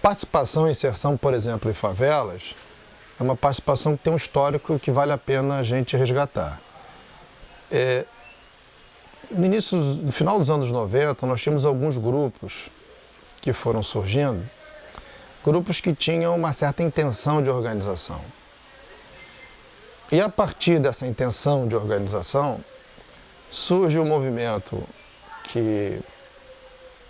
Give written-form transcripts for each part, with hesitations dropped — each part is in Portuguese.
participação em inserção, por exemplo, em favelas, é uma participação que tem um histórico que vale a pena a gente resgatar. No final dos anos 90, nós tínhamos alguns grupos que foram surgindo, grupos que tinham uma certa intenção de organização. E a partir dessa intenção de organização, surge um movimento que,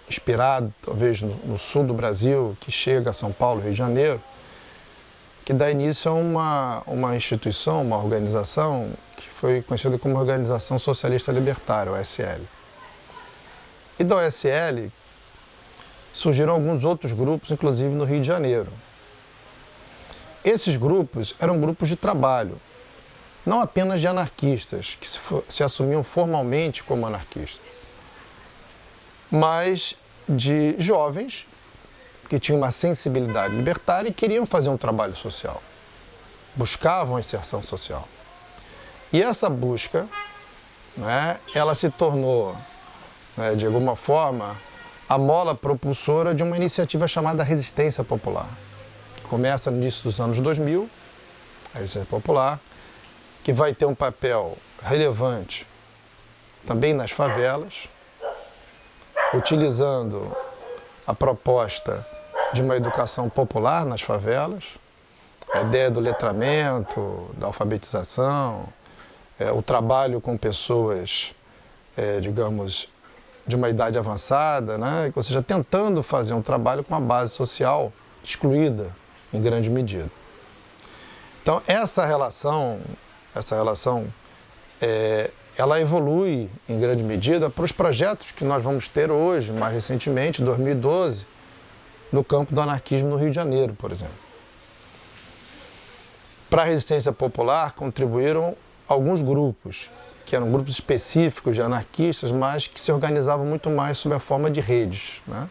inspirado talvez no sul do Brasil, que chega a São Paulo, Rio de Janeiro, que dá início a uma instituição, uma organização que foi conhecida como Organização Socialista Libertária, OSL. E da OSL surgiram alguns outros grupos, inclusive no Rio de Janeiro. Esses grupos eram grupos de trabalho, não apenas de anarquistas, que se assumiam formalmente como anarquistas, mas de jovens que tinham uma sensibilidade libertária e queriam fazer um trabalho social, buscavam a inserção social. E essa busca, né, ela se tornou, né, de alguma forma, a mola propulsora de uma iniciativa chamada Resistência Popular, que começa no início dos anos 2000, a Resistência Popular, que vai ter um papel relevante também nas favelas, utilizando a proposta de uma educação popular nas favelas, a ideia do letramento, da alfabetização, o trabalho com pessoas, digamos, de uma idade avançada, né? Ou seja, tentando fazer um trabalho com a base social excluída em grande medida. Então, essa relação ela evolui em grande medida para os projetos que nós vamos ter hoje, mais recentemente, em 2012, no campo do anarquismo no Rio de Janeiro, por exemplo. Para a resistência popular contribuíram alguns grupos, que eram grupos específicos de anarquistas, mas que se organizavam muito mais sob a forma de redes, né?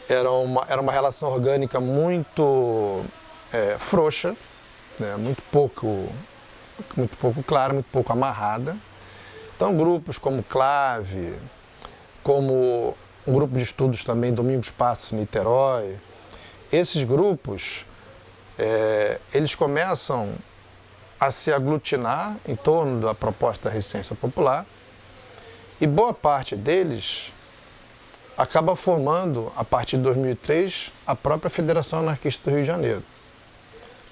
Era uma relação orgânica muito frouxa, né? muito pouco clara, muito pouco amarrada. Então, grupos como Clave, como um grupo de estudos também, Domingos Passos, Niterói, esses grupos, eles começam a se aglutinar em torno da proposta da resistência popular e boa parte deles acaba formando, a partir de 2003, a própria Federação Anarquista do Rio de Janeiro.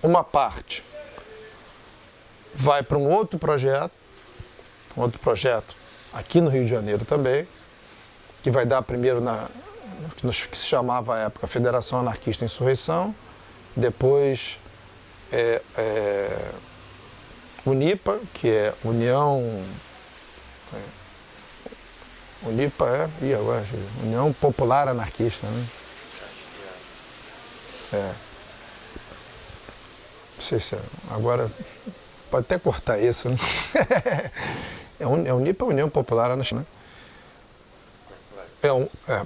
Uma parte vai para um outro projeto aqui no Rio de Janeiro também, que vai dar primeiro que se chamava à época Federação Anarquista Insurreição, depois UNIPA, que é União Popular Anarquista, né? Não sei se agora pode até cortar isso, né? UNIPA, União Popular Anarquista, né?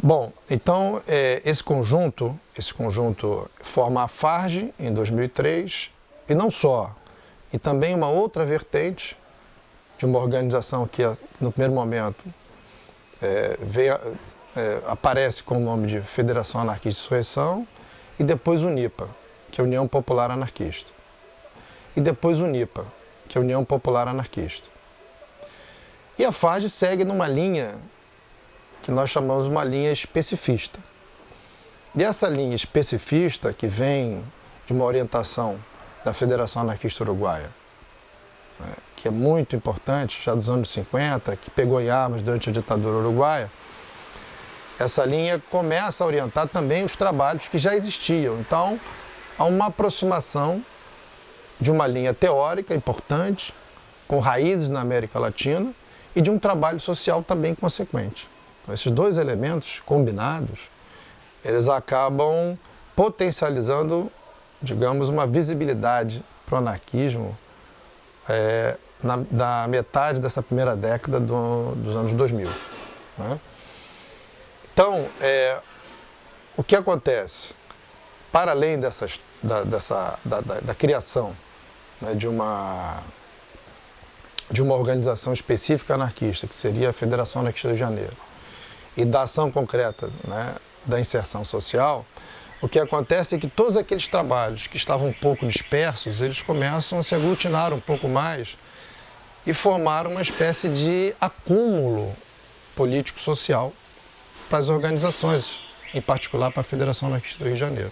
Bom, então esse conjunto forma a FARJ em 2003 e não só, e também uma outra vertente de uma organização que no primeiro momento aparece com o nome de Federação Anarquista de Insurreição e depois UNIPA, que é a União Popular Anarquista, e depois UNIPA, que é a União Popular Anarquista. E a FARJ segue numa linha que nós chamamos de uma linha especifista. E essa linha especifista, que vem de uma orientação da Federação Anarquista Uruguaia, né, que é muito importante, já dos anos 50, que pegou em armas durante a ditadura uruguaia, essa linha começa a orientar também os trabalhos que já existiam. Então, há uma aproximação de uma linha teórica importante, com raízes na América Latina, e de um trabalho social também consequente. Então, esses dois elementos combinados, eles acabam potencializando, uma visibilidade para o anarquismo na metade dessa primeira década dos anos 2000. Né? Então, o que acontece? Para além da criação, né, de uma organização específica anarquista, que seria a Federação Anarquista do Rio de Janeiro, e da ação concreta, né, da inserção social, o que acontece é que todos aqueles trabalhos que estavam um pouco dispersos, eles começam a se aglutinar um pouco mais e formar uma espécie de acúmulo político-social para as organizações, em particular para a Federação Anarquista do Rio de Janeiro.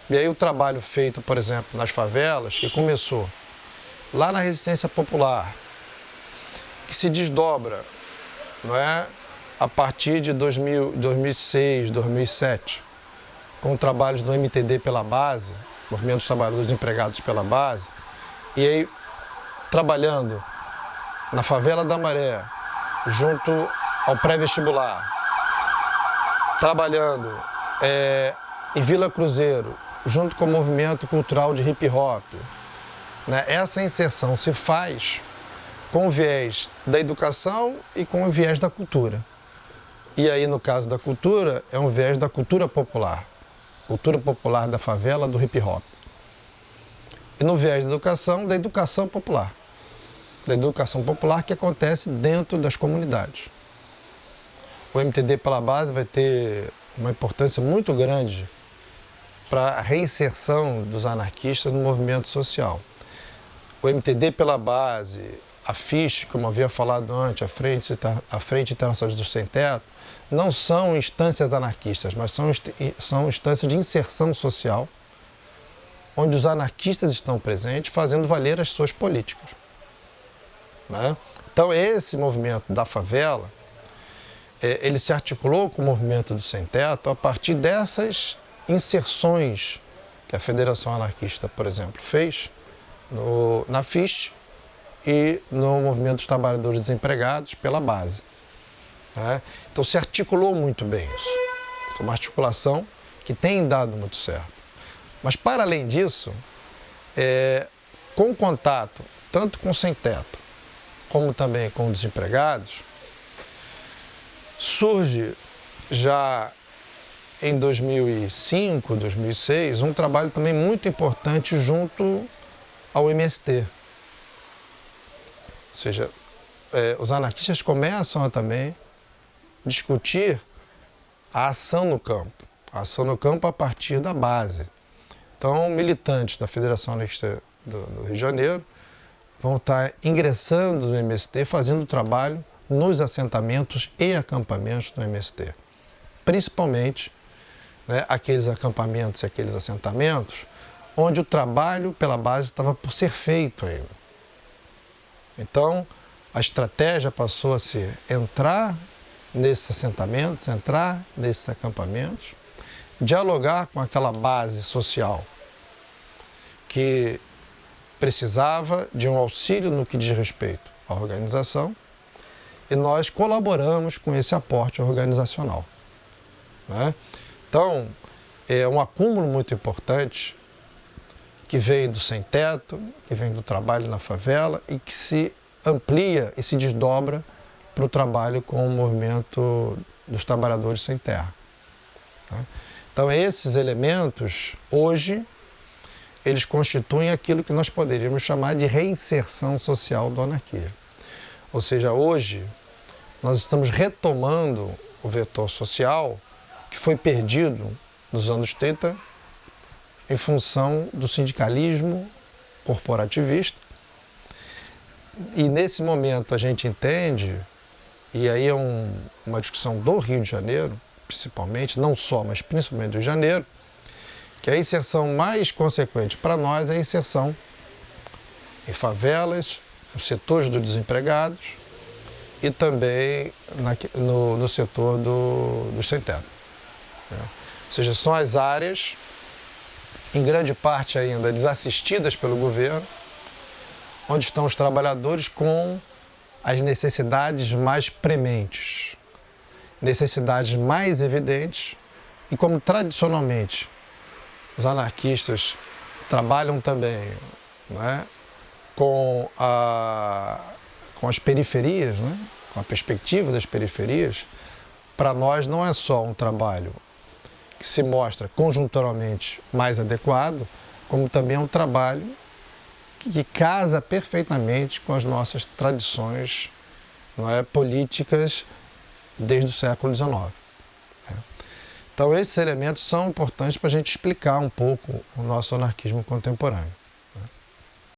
E aí o trabalho feito, por exemplo, nas favelas, que começou lá na resistência popular, que se desdobra, não é, a partir de 2006, 2007, com trabalhos do MTD pela base, Movimento dos Trabalhadores Empregados pela Base, e aí trabalhando na Favela da Maré, junto ao pré-vestibular, trabalhando em Vila Cruzeiro, junto com o movimento cultural de hip hop, né? Essa inserção se faz com o viés da educação e com o viés da cultura. E aí, no caso da cultura, é um viés da cultura popular da favela, do hip hop. E no viés da educação popular. Da educação popular que acontece dentro das comunidades. O MTD pela base vai ter uma importância muito grande para a reinserção dos anarquistas no movimento social. O MTD pela base, a FISH, como havia falado antes, a Frente Internacional dos Sem Teto, não são instâncias anarquistas, mas são instâncias de inserção social, onde os anarquistas estão presentes, fazendo valer as suas políticas. Né? Então, esse movimento da favela, ele se articulou com o movimento do Sem Teto a partir dessas inserções que a Federação Anarquista, por exemplo, fez na FISH e no Movimento dos Trabalhadores Desempregados pela base. Né? Então se articulou muito bem isso. É uma articulação que tem dado muito certo. Mas para além disso, com contato tanto com o Sem Teto como também com os desempregados, surge já em 2005, 2006, um trabalho também muito importante junto ao MST. Ou seja, os anarquistas começam a também discutir a ação no campo. A ação no campo a partir da base. Então, militantes da Federação Anarquista do Rio de Janeiro vão estar ingressando no MST, fazendo trabalho nos assentamentos e acampamentos do MST. Principalmente, né, aqueles acampamentos e aqueles assentamentos onde o trabalho pela base estava por ser feito ainda. Então, a estratégia passou a ser entrar nesses assentamentos, entrar nesses acampamentos, dialogar com aquela base social que precisava de um auxílio no que diz respeito à organização, e nós colaboramos com esse aporte organizacional. Né? Então, é um acúmulo muito importante que vem do Sem Teto, que vem do trabalho na favela e que se amplia e se desdobra para o trabalho com o movimento dos trabalhadores sem terra. Né? Então, esses elementos, hoje, eles constituem aquilo que nós poderíamos chamar de reinserção social do anarquismo. Ou seja, hoje, nós estamos retomando o vetor social que foi perdido nos anos 30 em função do sindicalismo corporativista. E nesse momento a gente entende, e aí é uma discussão do Rio de Janeiro, principalmente, não só, mas principalmente do Rio de Janeiro, que a inserção mais consequente para nós é a inserção em favelas, nos setores dos desempregados e também no setor dos sem teto. Né? Ou seja, são as áreas, em grande parte ainda desassistidas pelo governo, onde estão os trabalhadores com as necessidades mais prementes, necessidades mais evidentes, e como tradicionalmente os anarquistas trabalham também, né, com as periferias, né, com a perspectiva das periferias, para nós não é só um trabalho que se mostra conjunturalmente mais adequado, como também é um trabalho que casa perfeitamente com as nossas tradições, não é, políticas desde o século XIX. Né? Então esses elementos são importantes para a gente explicar um pouco o nosso anarquismo contemporâneo.